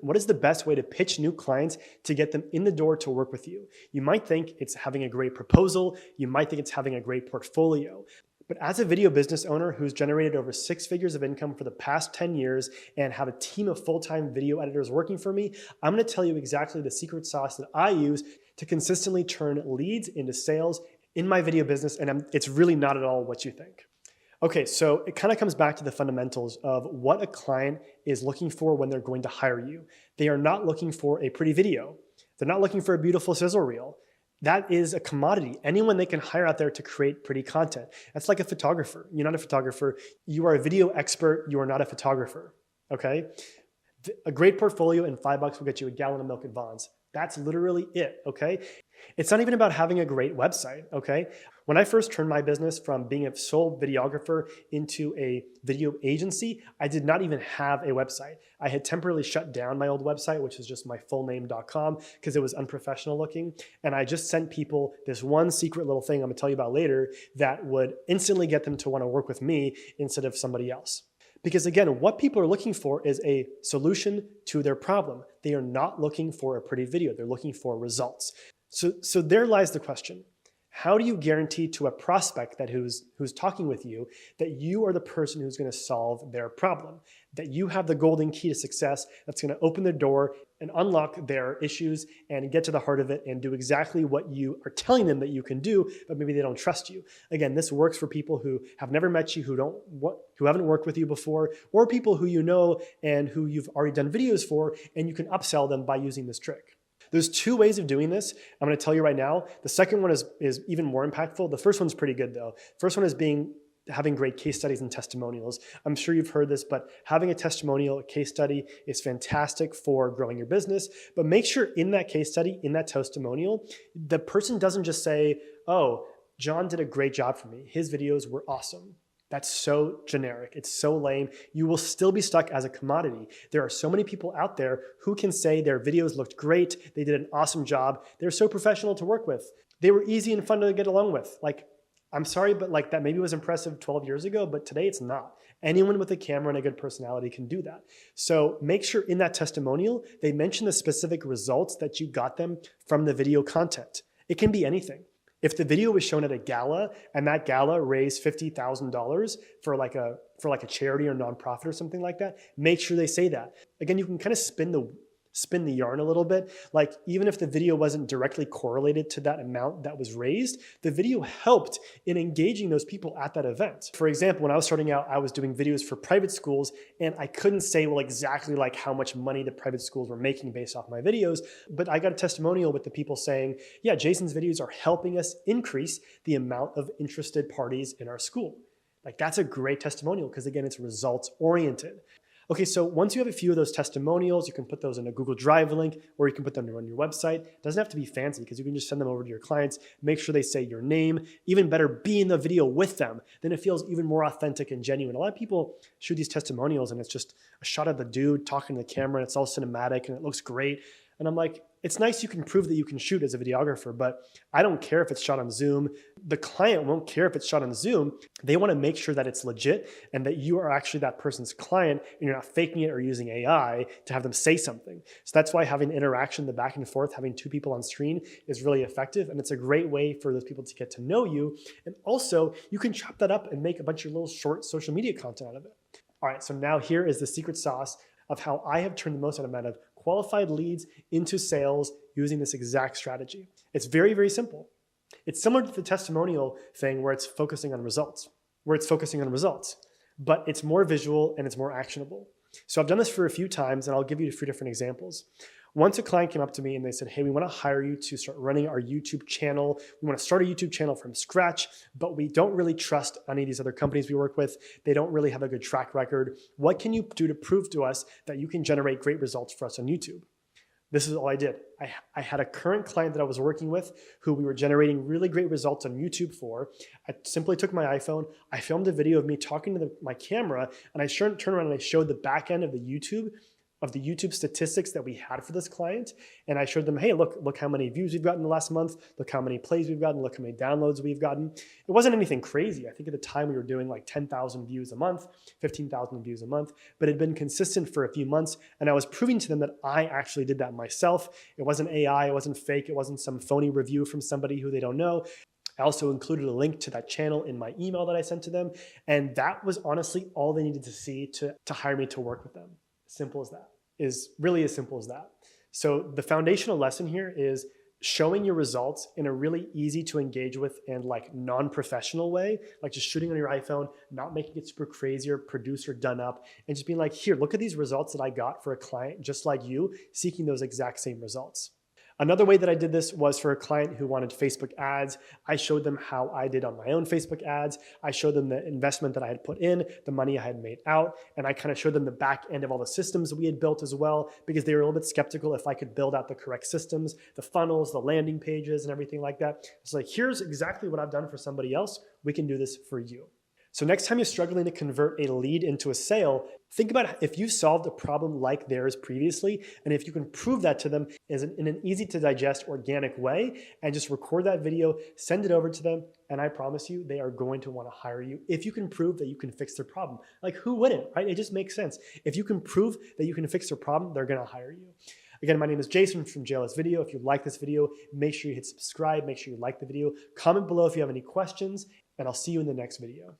What is the best way to pitch new clients to get them in the door to work with you? You might think it's having a great proposal. You might think it's having a great portfolio. But as a video business owner who's generated over 6 figures of income for the past 10 years and have a team of full-time video editors working for me, I'm going to tell you exactly the secret sauce that I use to consistently turn leads into sales in my video business, and it's really not at all what you think. Okay, so it kind of comes back to the fundamentals of what a client is looking for when they're going to hire you. They are not looking for a pretty video. They're not looking for a beautiful sizzle reel. That is a commodity. Anyone they can hire out there to create pretty content. That's like a photographer. You're not a photographer. You are a video expert. You are not a photographer, okay? A great portfolio and $5 will get you a gallon of milk at Vons. That's literally it, okay? It's not even about having a great website, okay? When I first turned my business from being a sole videographer into a video agency, I did not even have a website. I had temporarily shut down my old website, which is just my fullname.com, because it was unprofessional looking. And I just sent people this one secret little thing I'm gonna tell you about later that would instantly get them to wanna work with me instead of somebody else. Because again, what people are looking for is a solution to their problem. They are not looking for a pretty video. They're looking for results. So there lies the question. How do you guarantee to a prospect that who's talking with you that you are the person who's going to solve their problem, that you have the golden key to success that's going to open the door and unlock their issues and get to the heart of it and do exactly what you are telling them that you can do, but maybe they don't trust you. Again, this works for people who have never met you, who haven't worked with you before, or people who you know and who you've already done videos for, and you can upsell them by using this trick. There's 2 ways of doing this. I'm going to tell you right now. The second one is even more impactful. The first one's pretty good though. First one is having great case studies and testimonials. I'm sure you've heard this, but having a testimonial, a case study is fantastic for growing your business. But make sure in that case study, in that testimonial, the person doesn't just say, "Oh, John did a great job for me. His videos were awesome." That's so generic. It's so lame. You will still be stuck as a commodity. There are so many people out there who can say their videos looked great. They did an awesome job. They're so professional to work with. They were easy and fun to get along with. Like, I'm sorry, but like that maybe was impressive 12 years ago, but today it's not. Anyone with a camera and a good personality can do that. So make sure in that testimonial, they mention the specific results that you got them from the video content. It can be anything. If the video was shown at a gala and that gala raised $50,000 for like a charity or nonprofit or something like that, make sure they say that. Again, you can kind of spin the yarn a little bit. Like even if the video wasn't directly correlated to that amount that was raised, the video helped in engaging those people at that event. For example, when I was starting out, I was doing videos for private schools and I couldn't say, well, exactly like how much money the private schools were making based off my videos, but I got a testimonial with the people saying, yeah, Jason's videos are helping us increase the amount of interested parties in our school. Like that's a great testimonial because again, it's results oriented. Okay, so once you have a few of those testimonials, you can put those in a Google Drive link or you can put them on your website. It doesn't have to be fancy because you can just send them over to your clients, make sure they say your name, even better, be in the video with them. Then it feels even more authentic and genuine. A lot of people shoot these testimonials and it's just a shot of the dude talking to the camera and it's all cinematic and it looks great. And I'm like, it's nice you can prove that you can shoot as a videographer, but I don't care if it's shot on Zoom. The client won't care if it's shot on Zoom. They want to make sure that it's legit and that you are actually that person's client and you're not faking it or using AI to have them say something. So that's why having interaction, the back and forth, having 2 people on screen is really effective. And it's a great way for those people to get to know you. And also you can chop that up and make a bunch of little short social media content out of it. All right, so now here is the secret sauce of how I have turned the most amount of qualified leads into sales using this exact strategy. It's very, very simple. It's similar to the testimonial thing where it's focusing on results, but it's more visual and it's more actionable. So I've done this for a few times and I'll give you a few different examples. Once a client came up to me and they said, hey, we want to hire you to start running our YouTube channel. We want to start a YouTube channel from scratch, but we don't really trust any of these other companies we work with. They don't really have a good track record. What can you do to prove to us that you can generate great results for us on YouTube? This is all I did. I had a current client that I was working with who we were generating really great results on YouTube for. I simply took my iPhone, I filmed a video of me talking to my camera, and I turned around and I showed the back end of the YouTube of the YouTube statistics that we had for this client. And I showed them, hey, look how many views we've gotten in the last month. Look how many plays we've gotten. Look how many downloads we've gotten. It wasn't anything crazy. I think at the time we were doing like 10,000 views a month, 15,000 views a month, but it had been consistent for a few months. And I was proving to them that I actually did that myself. It wasn't AI, it wasn't fake, it wasn't some phony review from somebody who they don't know. I also included a link to that channel in my email that I sent to them. And that was honestly all they needed to see to hire me to work with them. Simple as that. Is really as simple as that. So the foundational lesson here is showing your results in a really easy to engage with and like non-professional way, like just shooting on your iPhone, not making it super crazy or produced or done up, and just being like, here, look at these results that I got for a client just like you, seeking those exact same results. Another way that I did this was for a client who wanted Facebook ads. I showed them how I did on my own Facebook ads. I showed them the investment that I had put in, the money I had made out, and I kind of showed them the back end of all the systems that we had built as well, because they were a little bit skeptical if I could build out the correct systems, the funnels, the landing pages, and everything like that. It's like, here's exactly what I've done for somebody else. We can do this for you. So next time you're struggling to convert a lead into a sale, think about if you solved a problem like theirs previously, and if you can prove that to them in an easy to digest organic way, and just record that video, send it over to them, and I promise you, they are going to want to hire you if you can prove that you can fix their problem. Like, who wouldn't, right? It just makes sense. If you can prove that you can fix their problem, they're going to hire you. Again, my name is Jason from JLS Video. If you like this video, make sure you hit subscribe, make sure you like the video, comment below if you have any questions, and I'll see you in the next video.